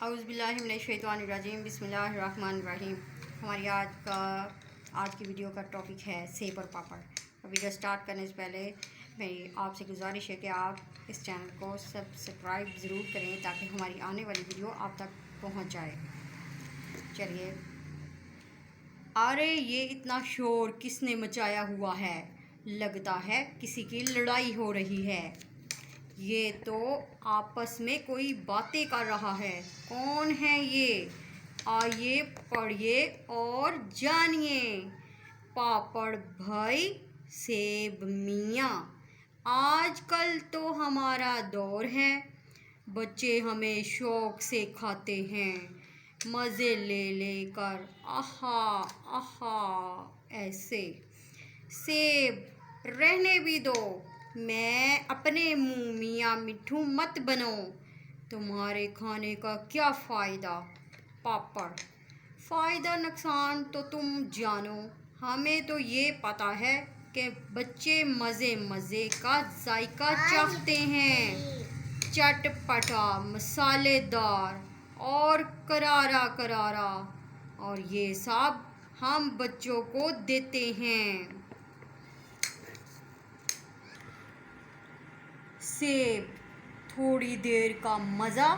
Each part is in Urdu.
اعوذ باللہ من الشیطان الرجیم، بسم اللہ الرحمن الرحیم۔ ہماری آج کی ویڈیو کا ٹاپک ہے سیب اور پاپڑ۔ ویڈیو سٹارٹ کرنے سے پہلے میری آپ سے گزارش ہے کہ آپ اس چینل کو سبسکرائب ضرور کریں تاکہ ہماری آنے والی ویڈیو آپ تک پہنچ جائے۔ چلیے، ارے یہ اتنا شور کس نے مچایا ہوا ہے؟ لگتا ہے کسی کی لڑائی ہو رہی ہے۔ یہ تو آپس میں کوئی باتیں کر رہا ہے۔ کون ہے یہ؟ آئیے پڑھیے اور جانیے۔ پاپڑ بھائی، سیب میاں، آج کل تو ہمارا دور ہے۔ بچے ہمیں شوق سے کھاتے ہیں، مزے لے لے کر، آہا آہا ایسے۔ سیب رہنے بھی دو، میں اپنے منہ میاں مٹھو مت بنو، تمہارے کھانے کا کیا فائدہ؟ پاپڑ، فائدہ نقصان تو تم جانو، ہمیں تو یہ پتہ ہے کہ بچے مزے مزے کا ذائقہ چاہتے ہیں، چٹ پٹا، مسالے دار اور کرارا کرارا، اور یہ سب ہم بچوں کو دیتے ہیں۔ سیب، تھوڑی دیر کا مزہ،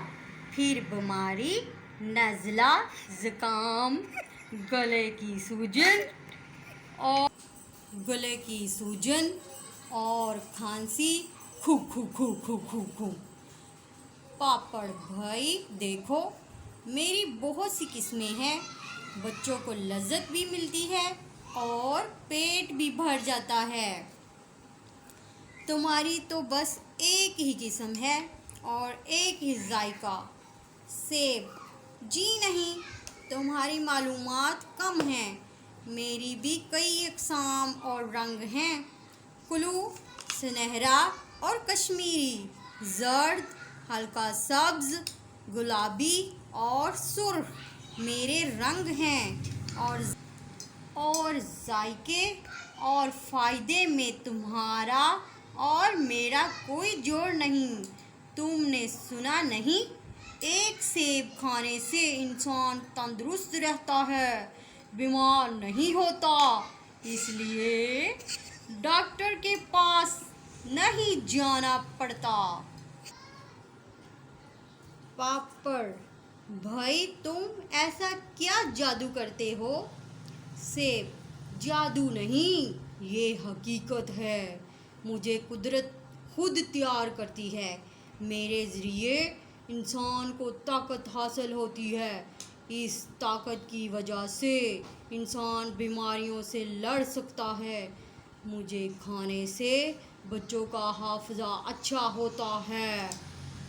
پھر بیماری، نزلہ، زکام، گلے کی سوجن اور کھانسی، کھو کھو کھو کھو کھو کھو۔ پاپڑ بھائی دیکھو، میری بہت سی قسمیں ہیں، بچوں کو لذت بھی ملتی ہے اور پیٹ بھی بھر جاتا ہے۔ تمہاری تو بس ایک ہی قسم ہے اور ایک ہی ذائقہ، سیب۔ جی نہیں، تمہاری معلومات کم ہیں، میری بھی کئی اقسام اور رنگ ہیں، کلو، سنہرا اور کشمیری، زرد، ہلکا سبز، گلابی اور سرخ میرے رنگ ہیں، اور ذائقے اور فائدے میں تمہارا اور میرا کوئی جوڑ نہیں۔ تم نے سنا نہیں، ایک سیب کھانے سے انسان تندرست رہتا ہے، بیمار نہیں ہوتا، اس لیے ڈاکٹر کے پاس نہیں جانا پڑتا۔ پاپڑ بھائی، تم ایسا کیا جادو کرتے ہو؟ سیب، جادو نہیں، یہ حقیقت ہے، مجھے قدرت خود تیار کرتی ہے، میرے ذریعے انسان کو طاقت حاصل ہوتی ہے، اس طاقت کی وجہ سے انسان بیماریوں سے لڑ سکتا ہے، مجھے کھانے سے بچوں کا حافظہ اچھا ہوتا ہے،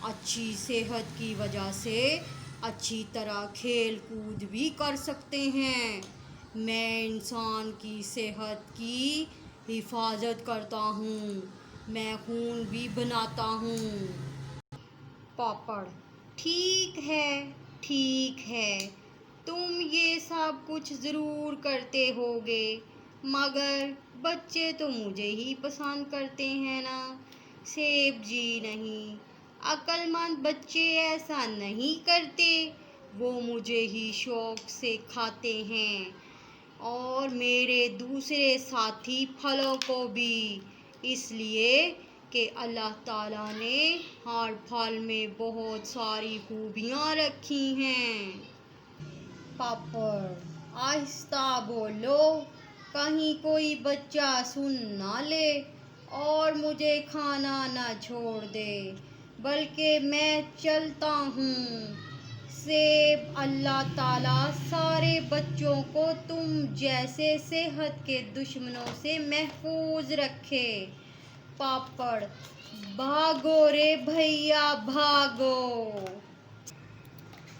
اچھی صحت کی وجہ سے اچھی طرح کھیل کود بھی کر سکتے ہیں، میں انسان کی صحت کی حفاظت کرتا ہوں، میں خون بھی بناتا ہوں۔ پاپڑ، ٹھیک ہے، تم یہ سب کچھ ضرور کرتے ہوگے، مگر بچے تو مجھے ہی پسند کرتے ہیں نا۔ سیب، جی نہیں، عقل مند بچے ایسا نہیں کرتے، وہ مجھے ہی شوق سے کھاتے ہیں اور میرے دوسرے ساتھی پھلوں کو بھی، اس لیے کہ اللہ تعالیٰ نے ہر پھل میں بہت ساری خوبیاں رکھی ہیں۔ پاپڑ، آہستہ بولو، کہیں کوئی بچہ سن نہ لے اور مجھے کھانا نہ چھوڑ دے، بلکہ میں چلتا ہوں۔ سیب، اللہ تعالیٰ سارے بچوں کو تم جیسے صحت کے دشمنوں سے محفوظ رکھے۔ پاپڑ، بھاگو رے بھیا بھاگو۔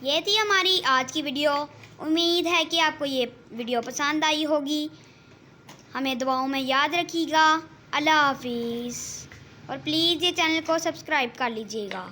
یہ تھی ہماری آج کی ویڈیو، امید ہے کہ آپ کو یہ ویڈیو پسند آئی ہوگی، ہمیں دعاؤں میں یاد رکھیے گا۔ اللہ حافظ، اور پلیز یہ چینل کو سبسکرائب کر لیجیے گا۔